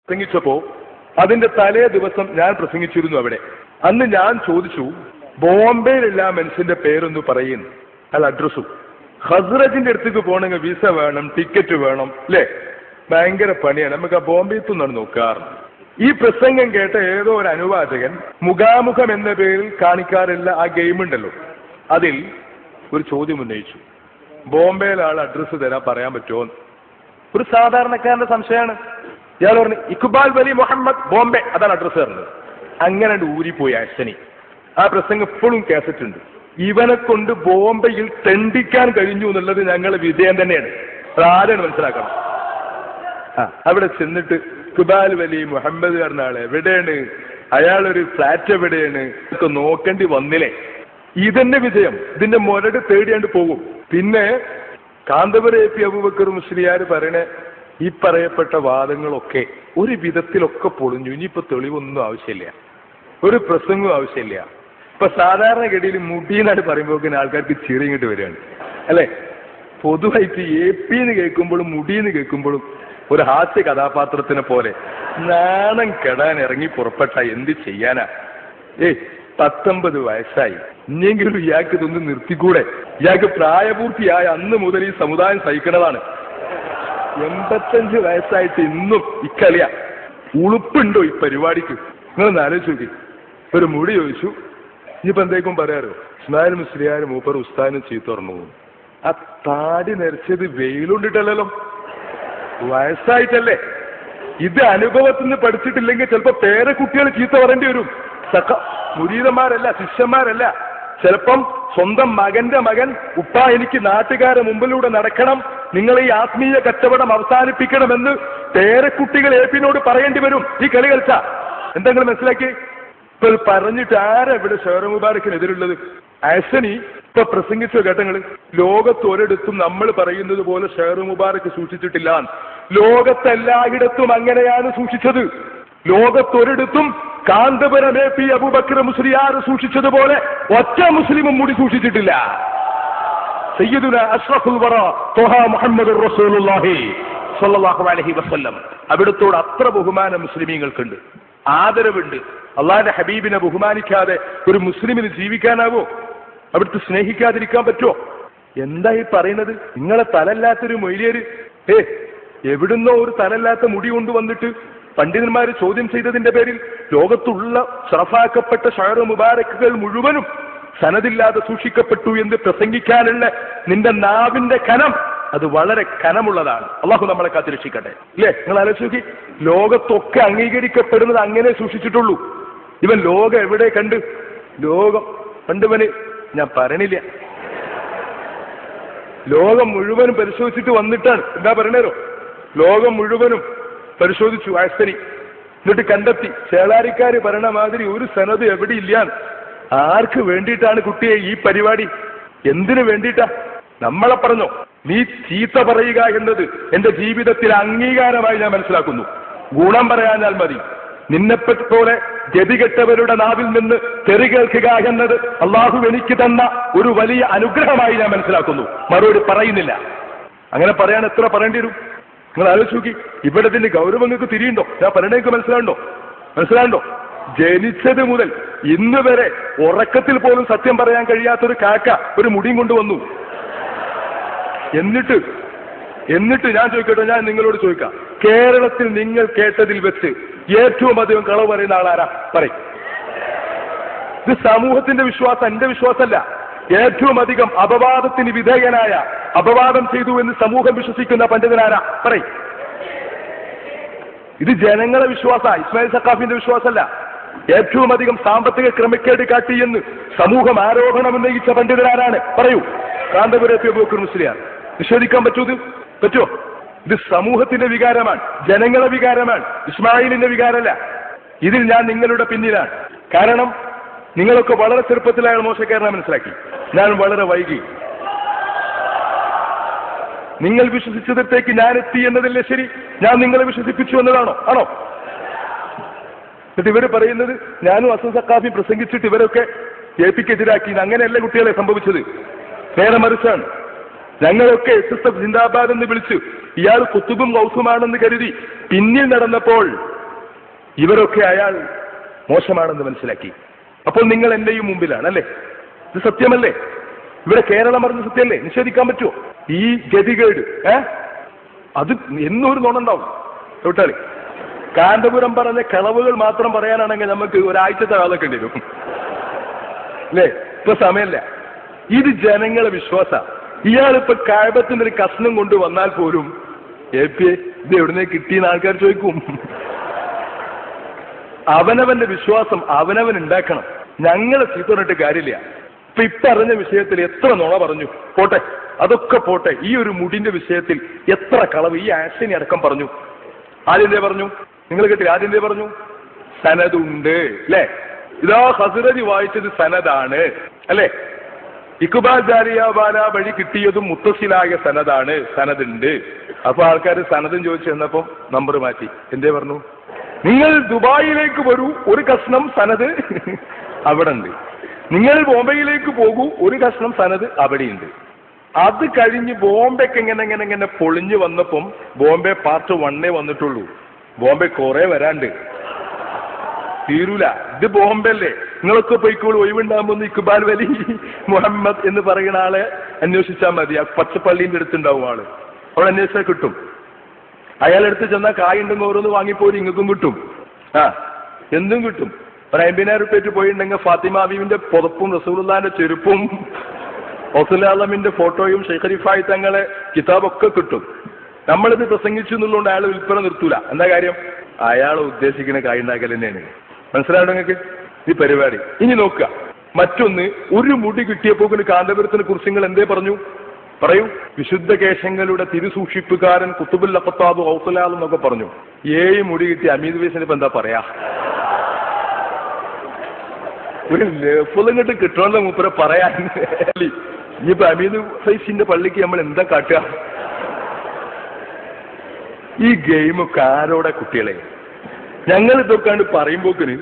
പ്രസംഗിച്ചപ്പോ അതിന്റെ തലേ ദിവസം ഞാൻ പ്രസംഗിച്ചിരുന്നു അവിടെ. അന്ന് ഞാൻ ചോദിച്ചു, ബോംബെയിലുള്ള മനുഷ്യന്റെ പേരൊന്ന് പറയുന്നു, അല്ല അഡ്രസ്സും. ഹസ്രജിന്റെ അടുത്തേക്ക് പോകണമെങ്കിൽ വിസ വേണം, ടിക്കറ്റ് വേണം, അല്ലേ? ഭയങ്കര പണിയാണ്. നമുക്ക് ആ ബോംബെത്തു നിന്നാണ് നോക്കാറ്. ഈ പ്രസംഗം കേട്ട ഏതോ ഒരു അനുവാചകൻ മുഖാമുഖം എന്ന പേരിൽ കാണിക്കാറില്ല ആ ഗെയിം ഉണ്ടല്ലോ, അതിൽ ഒരു ചോദ്യം ഉന്നയിച്ചു. ബോംബെയിലെ ആൾ അഡ്രസ്സ് തരാൻ പറയാൻ പറ്റുമോ? ഒരു സാധാരണക്കാരന്റെ സംശയമാണ്. ഇയാൾ പറഞ്ഞു ഇക്ബാൽ വലി മുഹമ്മദ് ബോംബെ, അതാണ് അഡ്രസ്സ് തരുന്നത്. അങ്ങനെ ഊരിപ്പോയി അശ്വനി. ആ പ്രസംഗം ഇപ്പോഴും കാസറ്റ് ഉണ്ട്. ഇവനെ കൊണ്ട് ബോംബെയിൽ തെണ്ടിക്കാൻ കഴിഞ്ഞു എന്നുള്ളത് ഞങ്ങളെ വിജയം തന്നെയാണ്. അതാരാണ് മനസ്സിലാക്കണം. അവിടെ ചെന്നിട്ട് ഇക്ബാൽ വലി മുഹമ്മദ് പറഞ്ഞ ആള് എവിടെയാണ്, അയാളൊരു ഫ്ലാറ്റ് എവിടെയാണ് ഒക്കെ നോക്കേണ്ടി വന്നില്ലേ. ഇതന്നെ വിജയം. ഇതിന്റെ മുരട് തേടിയാണ്ട് പോകും. പിന്നെ കാന്തപുരം എ പി അബൂബക്കർ മുസ്ലിയാർ പറയണ ഈ പറയപ്പെട്ട വാദങ്ങളൊക്കെ ഒരു വിധത്തിലൊക്കെ പൊളിഞ്ഞു. ഇനിയിപ്പോ തെളിവൊന്നും ആവശ്യമില്ല, ഒരു പ്രസംഗവും ആവശ്യമില്ല. ഇപ്പൊ സാധാരണഗതിയിൽ മുടിയെന്നാണ് പറയുമ്പോൾ ആൾക്കാർക്ക് ചിറിങ്ങിട്ട് വരികയാണ്, അല്ലെ? പൊതുവായിട്ട് എ പി എന്ന് കേൾക്കുമ്പോഴും മുടിയെന്ന് കേൾക്കുമ്പോഴും ഒരു ഹാസ്യ കഥാപാത്രത്തിനെ പോലെ നാണം കെടാൻ ഇറങ്ങി പുറപ്പെട്ട എന്ത് ചെയ്യാനാ? 19 വയസ്സായി, ഇനിയെങ്കിലും ഇയാൾക്ക് ഇതൊന്ന് നിർത്തിക്കൂടെ? ഇയാൾക്ക് പ്രായപൂർത്തിയായ അന്ന് മുതൽ ഈ സമുദായം സഹിക്കണതാണ്. 85 വയസ്സായിട്ട് ഇന്നും ഇക്കളിയാ. ഉളുപ്പുണ്ടോ ഈ പരിപാടിക്ക്? നിങ്ങളൊന്ന് ആലോചിച്ച് നോക്കി. ഒരു മുടി ചോദിച്ചു, ഇനിയിപ്പോ എന്തേക്കും പറയാറോ, ഇസ്മായിൽ മുസ്ലിയാർ മൂപ്പർ ഉസ്താദിനെ ചീത്ത പറഞ്ഞു. ആ താടി നരച്ചത് വെയിലുണ്ടിട്ടല്ലോ, വയസ്സായിട്ടല്ലേ. ഇത് അനുഭവത്തിൽ നിന്ന് പഠിച്ചിട്ടില്ലെങ്കിൽ ചിലപ്പോ പേരക്കുട്ടികൾ ചീത്ത പറയേണ്ടി വരും. മുരീദന്മാരല്ല, ശിഷ്യന്മാരല്ല. ചിലപ്പം സ്വന്തം മകന്റെ മകൻ, ഉപ്പ എനിക്ക് നാട്ടുകാരെ മുമ്പിലൂടെ നടക്കണം, നിങ്ങൾ ഈ ആത്മീയ കച്ചവടം അവസാനിപ്പിക്കണമെന്ന് പേരക്കുട്ടികൾ ഏപ്പിനോട് പറയേണ്ടി വരും. ഈ കളി കളിച്ച എന്തെങ്കിലും മനസ്സിലാക്കി. ഇപ്പൊ പറഞ്ഞിട്ട് ആരാ ഇവിടെ ഷെയർ മുബാറക്കിനെതിരുള്ളത്? അശ്വനി ഇപ്പൊ പ്രസംഗിച്ച ഘട്ടങ്ങൾ ലോകത്തൊരിടത്തും നമ്മൾ പറയുന്നത് പോലെ ഷെയർ മുബാറക്ക് സൂക്ഷിച്ചിട്ടില്ല. ലോകത്തെല്ലായിടത്തും അങ്ങനെയാണ് സൂക്ഷിച്ചത്. ലോകത്തൊരിടത്തും കാന്തപുരം എ പി അബൂബക്കർ മുസ്ലിയാർ സൂക്ഷിച്ചതുപോലെ ഒറ്റ മുസ്ലിമും മുടി സൂക്ഷിച്ചിട്ടില്ല. സയ്യിദുനാ അഷ്റഫുൽ വറ ത്വഹ മുഹമ്മദുർ റസൂലുള്ളാഹി സ്വല്ലല്ലാഹു അലൈഹി വസല്ലം, അവിടുത്തോട് അത്ര ബഹുമാനം മുസ്ലിമീങ്ങൾക്കുണ്ട്, ആദരവുണ്ട്. അള്ളാഹിന്റെ ഹബീബിനെ ബഹുമാനിക്കാതെ ഒരു മുസ്ലിമിന് ജീവിക്കാനാവോ? അവിടുത്തെ സ്നേഹിക്കാതിരിക്കാൻ പറ്റുമോ? എന്താ ഈ പറയുന്നത്? നിങ്ങളെ തലല്ലാത്തൊരു മൊയ്ലിയര് എവിടുന്നോ ഒരു തലല്ലാത്ത മുടി കൊണ്ടുവന്നിട്ട് പണ്ഡിതന്മാര് ചോദ്യം ചെയ്തതിന്റെ പേരിൽ ലോകത്തുള്ള ഷറഫാക്കപ്പെട്ട ഷഅർ മുബാരക്കുകൾ മുഴുവനും സനദില്ലാതെ സൂക്ഷിക്കപ്പെട്ടു എന്ന് പ്രസംഗിക്കാനുള്ള നിന്റെ നാവിന്റെ കനം അത് വളരെ കനമുള്ളതാണ്. അള്ളാഹു നമ്മളെ കാത്തിരക്ഷിക്കട്ടെ, ഇല്ലേ? നിങ്ങൾ ആലോചിച്ച് നോക്കി. ലോകത്തൊക്കെ അംഗീകരിക്കപ്പെടുന്നത് അങ്ങനെ സൂക്ഷിച്ചിട്ടുള്ളൂ. ഇവൻ ലോകം എവിടെ കണ്ട്? ലോകം പണ്ടിവന് ഞാൻ പറയണില്ല, ലോകം മുഴുവനും പരിശോധിച്ചിട്ട് വന്നിട്ടാണ്. എന്താ പറയണേരോ? ലോകം മുഴുവനും പരിശോധിച്ചു ആശ്വനി. എന്നിട്ട് കണ്ടെത്തി ചേളാരിക്കാര് പറയണ മാതിരി ഒരു സനത് എവിടെ ഇല്ല. ആർക്ക് വേണ്ടിയിട്ടാണ് കുട്ടിയെ ഈ പരിപാടി? എന്തിനു വേണ്ടിയിട്ടാ? നമ്മളെ പറഞ്ഞോ, നീ ചീത്ത പറയുക എന്നത് എന്റെ ജീവിതത്തിൽ അംഗീകാരമായി ഞാൻ മനസ്സിലാക്കുന്നു. ഗുണം പറയാഞ്ഞാൽ മതി. നിന്നെപ്പോലെ ഗതികെട്ടവരുടെ നാവിൽ നിന്ന് തെറി കേൾക്കുക എന്നത് അള്ളാഹു എനിക്ക് തന്ന ഒരു വലിയ അനുഗ്രഹമായി ഞാൻ മനസ്സിലാക്കുന്നു. മറുപടി പറയുന്നില്ല. അങ്ങനെ പറയാൻ എത്ര പറയേണ്ടി വരും? നിങ്ങൾ ആലോചിച്ച് നോക്കി. ഇവിടെ ഇതിന്റെ ഗൗരവം നിങ്ങൾക്ക് തിരിയുണ്ടോ? ഞാൻ പറയണേക്ക് മനസ്സിലാണ്ടോ? ജനിച്ചത് മുതൽ ഇന്ന് വരെ ഉറക്കത്തിൽ പോലും സത്യം പറയാൻ കഴിയാത്തൊരു കാക്ക ഒരു മുടിയും കൊണ്ടുവന്നു. എന്നിട്ട് ഞാൻ ചോദിക്കട്ടെ, ഞാൻ നിങ്ങളോട് ചോദിക്കാം, കേരളത്തിൽ നിങ്ങൾ കേട്ടതിൽ വെച്ച് ഏറ്റവും അധികം കളവ് പറയുന്ന ആളാരാ? പറയും. ഇത് സമൂഹത്തിന്റെ വിശ്വാസം, എന്റെ വിശ്വാസമല്ല. ഏറ്റവും അധികം അപവാദത്തിന് വിധേയനായ, അപവാദം ചെയ്തു എന്ന് സമൂഹം വിശ്വസിക്കുന്ന പണ്ഡിതനാരാ? പറയും. ഇത് ജനങ്ങളെ വിശ്വാസ, ഇസ്മായിൽ സഖാഫിന്റെ വിശ്വാസമല്ല. ഏറ്റവും അധികം സാമ്പത്തിക ക്രമക്കേട് കാട്ടി എന്ന് സമൂഹം ആരോപണം ഉന്നയിച്ച പണ്ഡിതനാരാണ്? പറയൂ. Kanthapuram A P Aboobacker Musliyar. നിഷേധിക്കാൻ പറ്റുമോ? ഇത് സമൂഹത്തിന്റെ വികാരമാണ്, ജനങ്ങളെ വികാരമാണ്, ഇസ്മായിലിന്റെ വികാരമല്ല. ഇതിൽ ഞാൻ നിങ്ങളുടെ പിന്നിലാണ്. കാരണം നിങ്ങളൊക്കെ വളരെ ചെറുപ്പത്തിലായ മോശക്കാരനെ മനസ്സിലാക്കി. ഞാൻ വളരെ വൈകി. നിങ്ങൾ വിശ്വസിച്ചതിലേക്ക് ഞാൻ എത്തി എന്നതല്ലേ ശരി? ഞാൻ നിങ്ങളെ വിശ്വസിപ്പിച്ചു എന്നതാണോ? ആണോ? എന്നിട്ട് ഇവര് പറയുന്നത് ഞാനും അസൻ സഖാഫി പ്രസംഗിച്ചിട്ട് ഇവരൊക്കെ എ പിക്കെതിരാക്കി. അങ്ങനെയല്ല കുട്ടികളെ സംഭവിച്ചത്, നേരെ മറിച്ചാണ്. ഞങ്ങളൊക്കെ SSF ജിന്ദാബാദ് എന്ന് വിളിച്ചു ഇയാൾ കുത്തുബും ഗൗസുമാണെന്ന് കരുതി പിന്നിൽ നടന്നപ്പോൾ ഇവരൊക്കെ അയാൾ മോശമാണെന്ന് മനസ്സിലാക്കി. അപ്പോൾ നിങ്ങൾ എന്റെയും മുമ്പിലാണ് അല്ലേ? ഇത് സത്യമല്ലേ? ഇവിടെ കേരളം പറഞ്ഞ സത്യമല്ലേ? നിഷേധിക്കാൻ പറ്റുമോ? ഈ ഗതികേട് അത് എന്നൊരു നുണുണ്ടാവും തൊട്ടാളി. കാന്തപുരം പറഞ്ഞ കളവുകൾ മാത്രം പറയാനാണെങ്കിൽ നമുക്ക് ഒരാഴ്ചത്തെ കാലൊക്കെ വരും അല്ലേ? ഇപ്പൊ സമയമല്ല. ഇത് ജനങ്ങളെ വിശ്വാസ. ഇയാളിപ്പോ കഅബത്തിന്റെ ഒരു കഷ്ണം കൊണ്ട് വന്നാൽ പോലും ഇത് എവിടുന്നേ കിട്ടിയെന്ന് ആൾക്കാർ ചോദിക്കും. അവനവന്റെ വിശ്വാസം അവനവൻ ഉണ്ടാക്കണം. ഞങ്ങളെ ചീത്ത പറഞ്ഞിട്ട് കാര്യമില്ല. ഇപ്പൊ അറിഞ്ഞ വിഷയത്തിൽ എത്ര നുണ പറഞ്ഞു പോട്ടെ, അതൊക്കെ പോട്ടെ. ഈ ഒരു മുടിന്റെ വിഷയത്തിൽ എത്ര കളവ് ഈ ആശനി അടക്കം പറഞ്ഞു. ആദ്യം പറഞ്ഞു, നിങ്ങൾ കേട്ടില്ല? ആദ്യം പറഞ്ഞു സനദുണ്ട് അല്ലേ? ഇതാ ഹസ്രജ് വായിച്ചത് സനദാണ് അല്ലേ? ഇഖ്ബാൽ ജാരിയാവാല വഴി കിട്ടിയതും മുത്തസിലായ സനദാണ്, സനദുണ്ട്. അപ്പൊ ആൾക്കാർ സനദും ചോദിച്ചു ചെന്നപ്പോ നമ്പർ മാറ്റി. എന്തേ പറഞ്ഞു? നിങ്ങൾ ദുബായിലേക്ക് വരൂ, ഒരു കഷ്ണം സനദ് അവിടെ ഉണ്ട്. നിങ്ങൾ ബോംബെയിലേക്ക് പോകൂ, ഒരു കഷ്ണം സനദ് അവിടെയുണ്ട്. അത് കഴിഞ്ഞ് ബോംബെക്ക് എങ്ങനെ പൊളിഞ്ഞു വന്നപ്പം ബോംബെ പാർട്ട് 1 വന്നിട്ടുള്ളൂ. ബോംബെ കുറെ വരാണ്ട്, തീരൂല. ഇത് ബോംബെ അല്ലേ? നിങ്ങളൊക്കെ പോയിക്കോളൂ, ഒഴിവുണ്ടാകുമ്പോൾ ഇക്ബാൽ വലി മുഹമ്മദ് എന്ന് പറയുന്ന ആളെ അന്വേഷിച്ചാൽ മതി. ആ പച്ചപ്പള്ളീന്റെ അടുത്തുണ്ടാവും ആള്. അവിടെ അന്വേഷിച്ചാൽ കിട്ടും. അയാളെടുത്ത് ചെന്നാൽ കായുണ്ടെങ്കിൽ ഓരോന്ന് വാങ്ങിപ്പോയി ഇങ്ങൾക്കും കിട്ടും. എന്തും കിട്ടും. ഒരു 50,000 റുപ്യ പോയിട്ടുണ്ടെങ്കിൽ ഫാത്തിമ ബീവിന്റെ പുതപ്പും റസൂലുള്ളാഹിന്റെ ചെരുപ്പും റസൂലുള്ളാഹിന്റെ ഫോട്ടോയും ഷെയ്ഖ് റിഫായി തങ്ങളെ കിതാബൊക്കെ കിട്ടും. നമ്മളിത് പ്രസംഗിച്ചു എന്നുള്ളതുകൊണ്ട് അയാൾ വിൽപ്പന നിർത്തൂല. എന്താ കാര്യം? അയാൾ ഉദ്ദേശിക്കുന്ന കായുണ്ടാക്കൽ തന്നെയാണ്. മനസ്സിലായോ നിങ്ങൾക്ക് ഈ പരിപാടി? ഇനി നോക്കുക. മറ്റൊന്ന്, ഒരു മുടി കിട്ടിയപ്പോൾ കാന്തപുരത്തിനെ കുറിച്ച് നിങ്ങൾ എന്തേ പറഞ്ഞു? പറയൂ. വിശുദ്ധ കേശങ്ങളുടെ തിരുസൂക്ഷിപ്പുകാരൻ കുത്തുബുൽ അഖ്താബ് ഔസുലാൽ എന്നൊക്കെ പറഞ്ഞു. 7 മുടി കിട്ടിയ അമീദ് വൈസിന് ഇപ്പൊ എന്താ പറയാ? ഒരു ലെഫും കിട്ടണമെന്ന് മൂപ്പരെ പറയാൻ. ഇനിയിപ്പോ അമീദ് ഫൈസിന്റെ പള്ളിക്ക് നമ്മൾ എന്താ കാട്ടുക? ഈ ഗെയിമൊക്കെ ആരോടെ കുട്ടികളെ? ഞങ്ങൾ ഇതൊക്കെ പറയുമ്പോക്കിന്